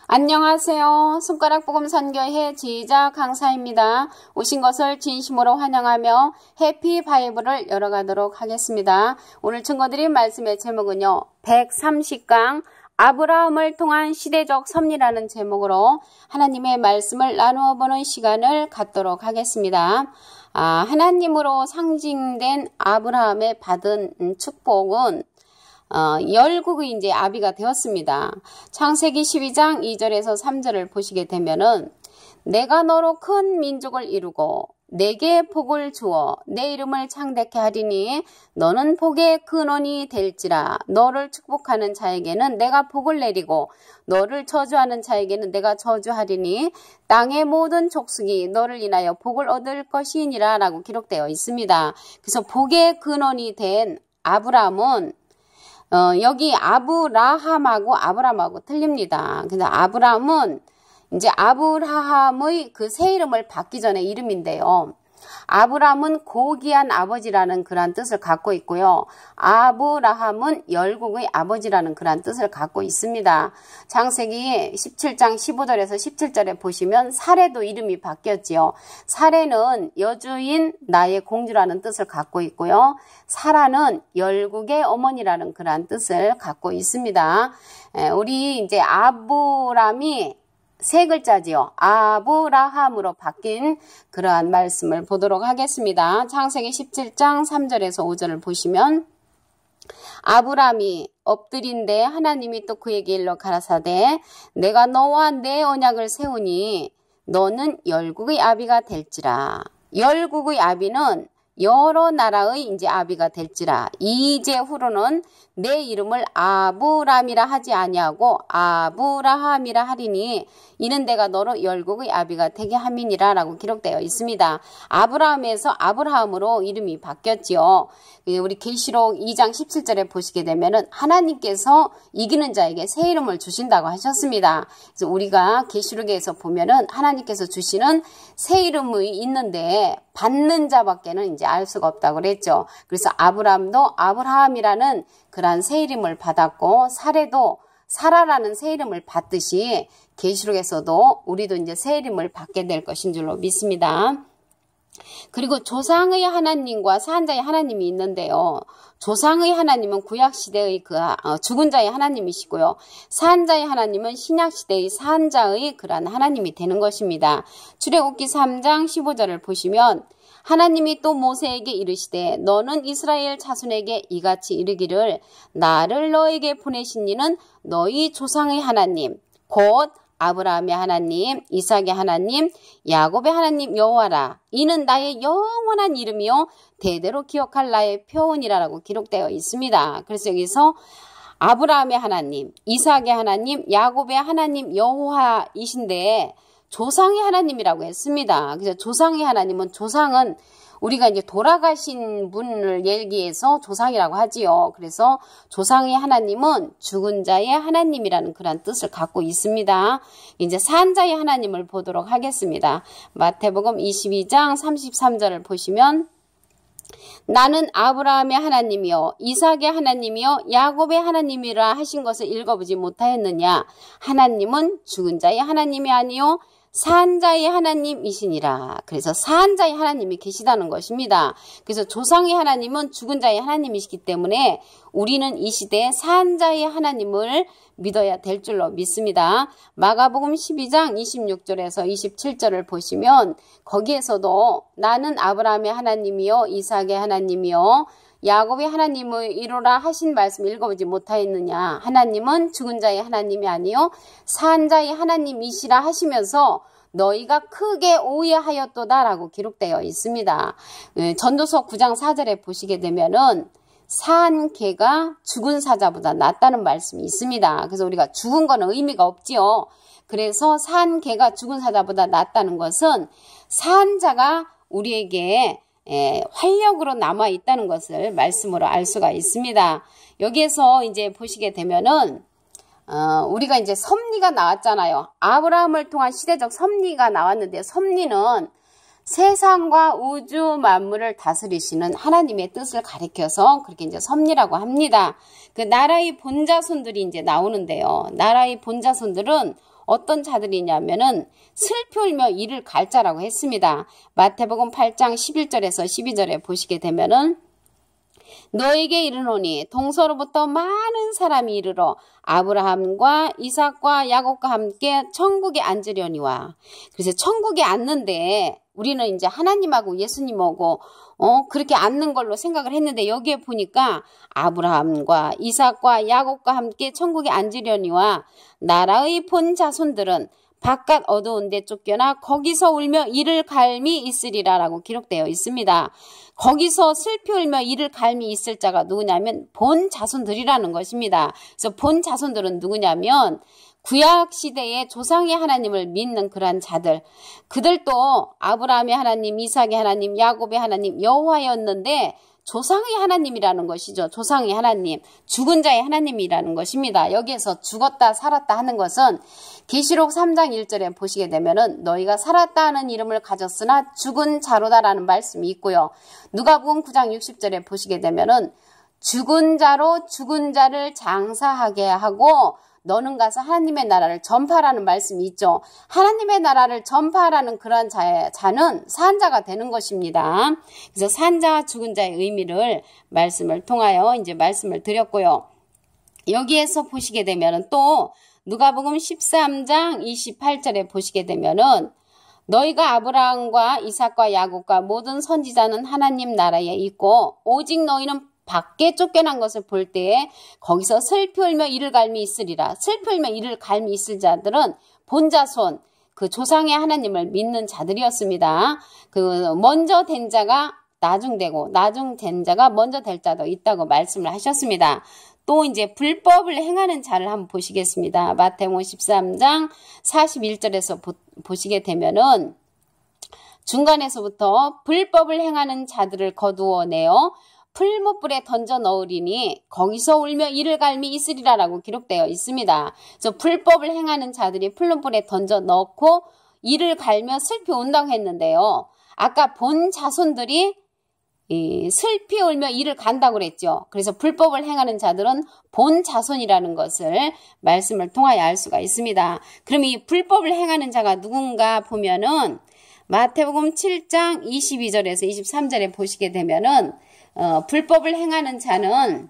안녕하세요. 손가락복음 선교회 지휘자 강사입니다. 오신 것을 진심으로 환영하며 해피 바이블을 열어가도록 하겠습니다. 오늘 증거드린 말씀의 제목은요. 130강 아브라함을 통한 시대적 섭리라는 제목으로 하나님의 말씀을 나누어 보는 시간을 갖도록 하겠습니다. 하나님으로 상징된 아브라함의 받은 축복은 열국의 이제 아비가 되었습니다. 창세기 12장 2절에서 3절을 보시게 되면은 내가 너로 큰 민족을 이루고 내게 복을 주어 내 이름을 창대케 하리니 너는 복의 근원이 될지라. 너를 축복하는 자에게는 내가 복을 내리고 너를 저주하는 자에게는 내가 저주하리니 땅의 모든 족속이 너를 인하여 복을 얻을 것이니라 라고 기록되어 있습니다. 그래서 복의 근원이 된 아브라함은 여기 아브라함하고 아브람하고 틀립니다. 그래서 아브람은 이제 아브라함의 그 새 이름을 받기 전에 이름인데요. 아브람은 고귀한 아버지라는 그런 뜻을 갖고 있고요. 아브라함은 열국의 아버지라는 그런 뜻을 갖고 있습니다. 창세기 17장 15절에서 17절에 보시면 사레도 이름이 바뀌었지요. 사레는 여주인 나의 공주라는 뜻을 갖고 있고요. 사라는 열국의 어머니라는 그런 뜻을 갖고 있습니다. 우리 이제 아브람이 세 글자지요. 아브라함으로 바뀐 그러한 말씀을 보도록 하겠습니다. 창세기 17장 3절에서 5절을 보시면 아브람이 엎드린데 하나님이 또 그에게 일러 가라사대 내가 너와 내 언약을 세우니 너는 열국의 아비가 될지라. 열국의 아비는 여러 나라의 이제 아비가 될지라. 이제 후로는 내 이름을 아브람이라 하지 아니하고 아브라함이라 하리니 이는 내가 너로 열국의 아비가 되게 함이니라 라고 기록되어 있습니다. 아브라함에서 아브라함으로 이름이 바뀌었지요. 우리 계시록 2장 17절에 보시게 되면은 하나님께서 이기는 자에게 새 이름을 주신다고 하셨습니다. 그래서 우리가 계시록에서 보면은 하나님께서 주시는 새 이름이 있는데 받는 자밖에는 이제 알 수가 없다고 그랬죠. 그래서 아브람도 아브라함이라는 그러한 새 이름을 받았고 사레도 사라라는 새 이름을 받듯이 계시록에서도 우리도 이제 새 이름을 받게 될 것인 줄로 믿습니다. 그리고 조상의 하나님과 산자의 하나님이 있는데요. 조상의 하나님은 구약시대의 죽은 자의 하나님이시고요. 산자의 하나님은 신약시대의 산자의 그러한 하나님이 되는 것입니다. 출애굽기 3장 15절을 보시면 하나님이 또 모세에게 이르시되 너는 이스라엘 자손에게 이같이 이르기를 나를 너에게 보내신 이는 너희 조상의 하나님 곧 아브라함의 하나님, 이삭의 하나님, 야곱의 하나님 여호와라. 이는 나의 영원한 이름이요 대대로 기억할 나의 표언이라고 기록되어 있습니다. 그래서 여기서 아브라함의 하나님, 이삭의 하나님, 야곱의 하나님 여호와이신데 조상의 하나님이라고 했습니다. 그래서 조상의 하나님은 조상은 우리가 이제 돌아가신 분을 얘기해서 조상이라고 하지요. 그래서 조상의 하나님은 죽은 자의 하나님이라는 그런 뜻을 갖고 있습니다. 이제 산자의 하나님을 보도록 하겠습니다. 마태복음 22장 33절을 보시면 나는 아브라함의 하나님이요 이삭의 하나님이요 야곱의 하나님이라 하신 것을 읽어보지 못하였느냐. 하나님은 죽은 자의 하나님이 아니요 산자의 하나님이시니라. 그래서 산자의 하나님이 계시다는 것입니다. 그래서 조상의 하나님은 죽은 자의 하나님이시기 때문에 우리는 이 시대에 산자의 하나님을 믿어야 될 줄로 믿습니다. 마가복음 12장 26절에서 27절을 보시면 거기에서도 나는 아브라함의 하나님이요 이삭의 하나님이요 야곱의 하나님을 이루라 하신 말씀 읽어보지 못하였느냐. 하나님은 죽은 자의 하나님이 아니요 산 자의 하나님이시라 하시면서 너희가 크게 오해하였도다 라고 기록되어 있습니다. 전도서 9장 4절에 보시게 되면은 산 개가 죽은 사자보다 낫다는 말씀이 있습니다. 그래서 우리가 죽은 거는 의미가 없지요. 그래서 산 개가 죽은 사자보다 낫다는 것은 산 자가 우리에게 활력으로 남아 있다는 것을 말씀으로 알 수가 있습니다. 여기에서 이제 보시게 되면은 우리가 이제 섭리가 나왔잖아요. 아브라함을 통한 시대적 섭리가 나왔는데 섭리는 세상과 우주 만물을 다스리시는 하나님의 뜻을 가리켜서 그렇게 이제 섭리라고 합니다. 그 나라의 본자손들이 이제 나오는데요. 나라의 본자손들은 어떤 자들이냐면은 슬피 울며 이를 갈 자라고 했습니다. 마태복음 8장 11절에서 12절에 보시게 되면은 너에게 이르노니 동서로부터 많은 사람이 이르러 아브라함과 이삭과 야곱과 함께 천국에 앉으려니와. 그래서 천국에 앉는데 우리는 이제 하나님하고 예수님하고 그렇게 앉는 걸로 생각을 했는데 여기에 보니까 아브라함과 이삭과 야곱과 함께 천국에 앉으려니와 나라의 본 자손들은 바깥 어두운 데 쫓겨나 거기서 울며 이를 갈미 있으리라라고 기록되어 있습니다. 거기서 슬피 울며 이를 갈미 있을 자가 누구냐면 본 자손들이라는 것입니다. 그래서 본 자손들은 누구냐면 구약 시대의 조상의 하나님을 믿는 그러한 자들, 그들도 아브라함의 하나님, 이삭의 하나님, 야곱의 하나님, 여호와였는데 조상의 하나님이라는 것이죠. 조상의 하나님, 죽은 자의 하나님이라는 것입니다. 여기에서 죽었다 살았다 하는 것은 계시록 3장 1절에 보시게 되면은 너희가 살았다 하는 이름을 가졌으나 죽은 자로다라는 말씀이 있고요. 누가복음 9장 60절에 보시게 되면은 죽은 자로 죽은 자를 장사하게 하고 너는 가서 하나님의 나라를 전파하라는 말씀이 있죠. 하나님의 나라를 전파하라는 그러한 자는 산자가 되는 것입니다. 그래서 산자와 죽은 자의 의미를 말씀을 통하여 이제 말씀을 드렸고요. 여기에서 보시게 되면은 또 누가복음 13장 28절에 보시게 되면은 너희가 아브라함과 이삭과 야곱과 모든 선지자는 하나님 나라에 있고 오직 너희는 밖에 쫓겨난 것을 볼 때에 거기서 슬피 울며 이를 갈미 있으리라. 슬피 울며 이를 갈미 있을 자들은 본자손, 그 조상의 하나님을 믿는 자들이었습니다. 그 먼저 된 자가 나중되고 나중된 자가 먼저 될 자도 있다고 말씀을 하셨습니다. 또 이제 불법을 행하는 자를 한번 보시겠습니다. 마태복음 13장 41절에서 보시게 되면은 중간에서부터 불법을 행하는 자들을 거두어내어 풀무불에 던져 넣으리니 거기서 울며 이를 갈미 있으리라라고 기록되어 있습니다. 그래서 불법을 행하는 자들이 풀무불에 던져 넣고 이를 갈며 슬피 운다고 했는데요. 아까 본 자손들이 슬피 울며 이를 간다고 그랬죠. 그래서 불법을 행하는 자들은 본 자손이라는 것을 말씀을 통하여 알 수가 있습니다. 그럼 이 불법을 행하는 자가 누군가 보면은 마태복음 7장 22절에서 23절에 보시게 되면은 불법을 행하는 자는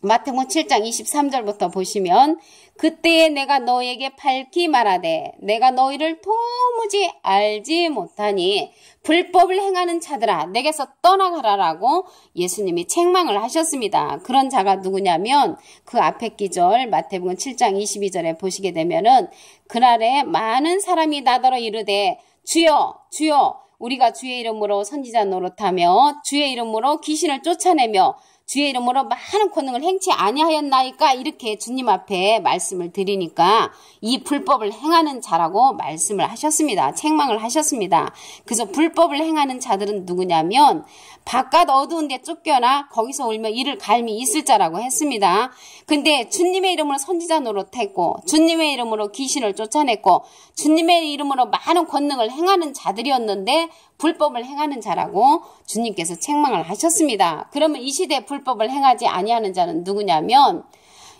마태복음 7장 23절부터 보시면 그때에 내가 너에게 밝히 말하되 내가 너희를 도무지 알지 못하니 불법을 행하는 자들아 내게서 떠나가라라고 예수님이 책망을 하셨습니다. 그런 자가 누구냐면 그 앞에 기절 마태복음 7장 22절에 보시게 되면은 그날에 많은 사람이 나더러 이르되 주여 주여 우리가 주의 이름으로 선지자 노릇하며 주의 이름으로 귀신을 쫓아내며 주의 이름으로 많은 권능을 행치 아니하였나이까 이렇게 주님 앞에 말씀을 드리니까 이 불법을 행하는 자라고 말씀을 하셨습니다. 책망을 하셨습니다. 그래서 불법을 행하는 자들은 누구냐면 바깥 어두운 데 쫓겨나 거기서 울며 이를 갈미 있을 자라고 했습니다. 근데 주님의 이름으로 선지자 노릇했고 주님의 이름으로 귀신을 쫓아냈고 주님의 이름으로 많은 권능을 행하는 자들이었는데 불법을 행하는 자라고 주님께서 책망을 하셨습니다. 그러면 이 시대에 불법을 행하지 아니하는 자는 누구냐면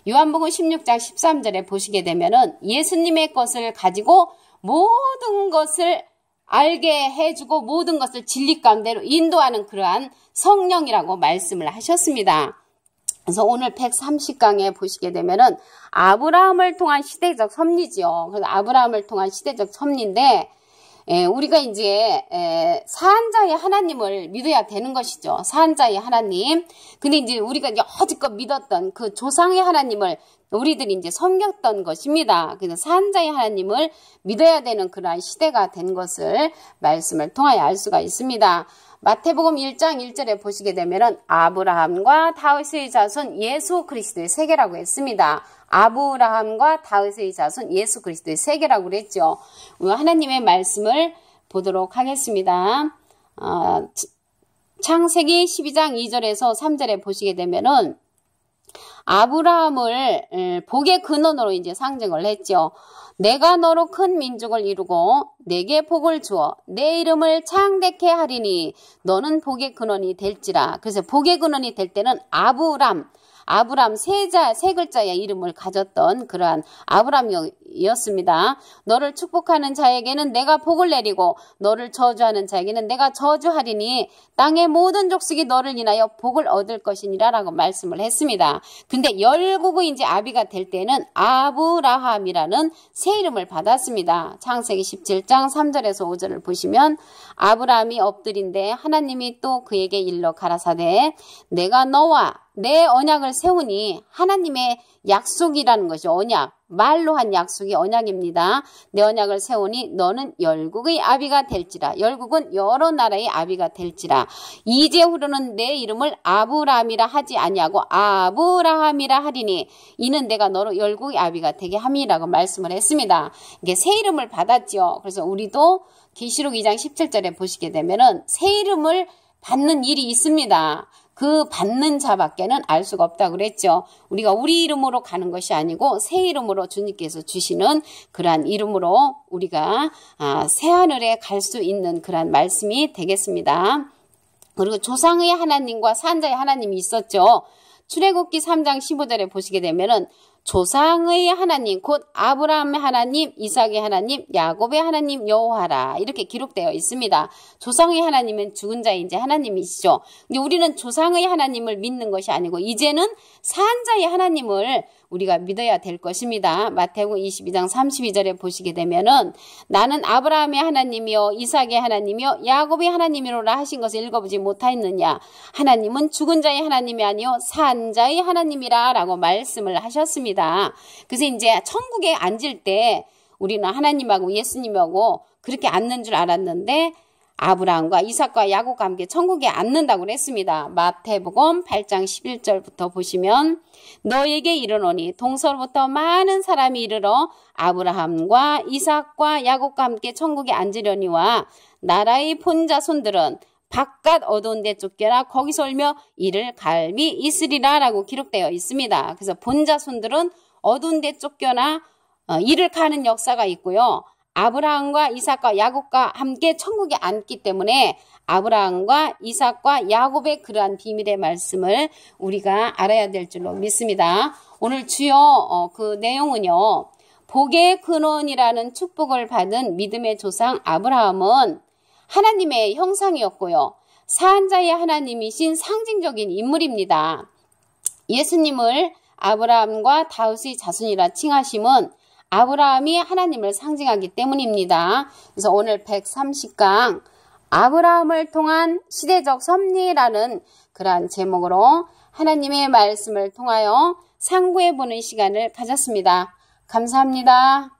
요한복음 16장 13절에 보시게 되면은 예수님의 것을 가지고 모든 것을 알게 해주고 모든 것을 진리 가운데로 인도하는 그러한 성령이라고 말씀을 하셨습니다. 그래서 오늘 130강에 보시게 되면은 아브라함을 통한 시대적 섭리지요. 그래서 아브라함을 통한 시대적 섭리인데 우리가 이제 사한자의 하나님을 믿어야 되는 것이죠. 사한자의 하나님. 근데 이제 우리가 여지껏 믿었던 그 조상의 하나님을 우리들이 이제 섬겼던 것입니다. 그래서 사한자의 하나님을 믿어야 되는 그러한 시대가 된 것을 말씀을 통하여 알 수가 있습니다. 마태복음 1장 1절에 보시게 되면은 아브라함과 다윗의 자손 예수 그리스도의 세계라고 했습니다. 아브라함과 다윗의 자손 예수 그리스도의 세계라고 그랬죠. 하나님의 말씀을 보도록 하겠습니다. 창세기 12장 2절에서 3절에 보시게 되면은 아브라함을 복의 근원으로 이제 상징을 했죠. 내가 너로 큰 민족을 이루고 내게 복을 주어 내 이름을 창대케 하리니 너는 복의 근원이 될지라. 그래서 복의 근원이 될 때는 아브람 세 글자의 이름을 가졌던 그러한 아브람이었습니다. 너를 축복하는 자에게는 내가 복을 내리고 너를 저주하는 자에게는 내가 저주하리니 땅의 모든 족속이 너를 인하여 복을 얻을 것이니라 라고 말씀을 했습니다. 근데 열국의 이제 아비가 될 때는 아브라함이라는 새 이름을 받았습니다. 창세기 17장 3절에서 5절을 보시면 아브라함이 엎드린데 하나님이 또 그에게 일러 가라사대 내가 너와 내 언약을 세우니 하나님의 약속이라는 것이 언약, 말로 한 약속이 언약입니다. 내 언약을 세우니 너는 열국의 아비가 될지라. 열국은 여러 나라의 아비가 될지라. 이제후로는 내 이름을 아브라함이라 하지 아니하고 아브라함이라 하리니 이는 내가 너로 열국의 아비가 되게 함이라고 말씀을 했습니다. 이게 새 이름을 받았죠. 그래서 우리도 계시록 2장 17절에 보시게 되면은 새 이름을 받는 일이 있습니다. 그 받는 자밖에는 알 수가 없다고 그랬죠. 우리가 우리 이름으로 가는 것이 아니고 새 이름으로 주님께서 주시는 그러한 이름으로 우리가 새하늘에 갈 수 있는 그러한 말씀이 되겠습니다. 그리고 조상의 하나님과 산자의 하나님이 있었죠. 출애굽기 3장 15절에 보시게 되면은 조상의 하나님 곧 아브라함의 하나님, 이삭의 하나님, 야곱의 하나님 여호와라 이렇게 기록되어 있습니다. 조상의 하나님은 죽은 자의 이제 하나님이시죠. 근데 우리는 조상의 하나님을 믿는 것이 아니고 이제는 산자의 하나님을 우리가 믿어야 될 것입니다. 마태복음 22장 32절에 보시게 되면은 나는 아브라함의 하나님이요 이삭의 하나님이요 야곱의 하나님이로라 하신 것을 읽어보지 못하였느냐. 하나님은 죽은 자의 하나님이 아니요 산자의 하나님이라 라고 말씀을 하셨습니다. 그래서 이제 천국에 앉을 때 우리는 하나님하고 예수님하고 그렇게 앉는 줄 알았는데 아브라함과 이삭과 야곱과 함께 천국에 앉는다고 그랬습니다. 마태복음 8장 11절부터 보시면 너에게 이르노니 동서로부터 많은 사람이 이르러 아브라함과 이삭과 야곱과 함께 천국에 앉으려니와 나라의 본자손들은 바깥 어두운 데 쫓겨나 거기서 울며 이를 갈미 있으리라 라고 기록되어 있습니다. 그래서 본자손들은 어두운 데 쫓겨나 이를 가는 역사가 있고요. 아브라함과 이삭과 야곱과 함께 천국에 앉기 때문에 아브라함과 이삭과 야곱의 그러한 비밀의 말씀을 우리가 알아야 될 줄로 믿습니다. 오늘 주요 그 내용은요. 복의 근원이라는 축복을 받은 믿음의 조상 아브라함은 하나님의 형상이었고요. 산자의 하나님이신 상징적인 인물입니다. 예수님을 아브라함과 다윗의 자손이라 칭하심은 아브라함이 하나님을 상징하기 때문입니다. 그래서 오늘 130강 아브라함을 통한 시대적 섭리라는 그러한 제목으로 하나님의 말씀을 통하여 상고해보는 시간을 가졌습니다. 감사합니다.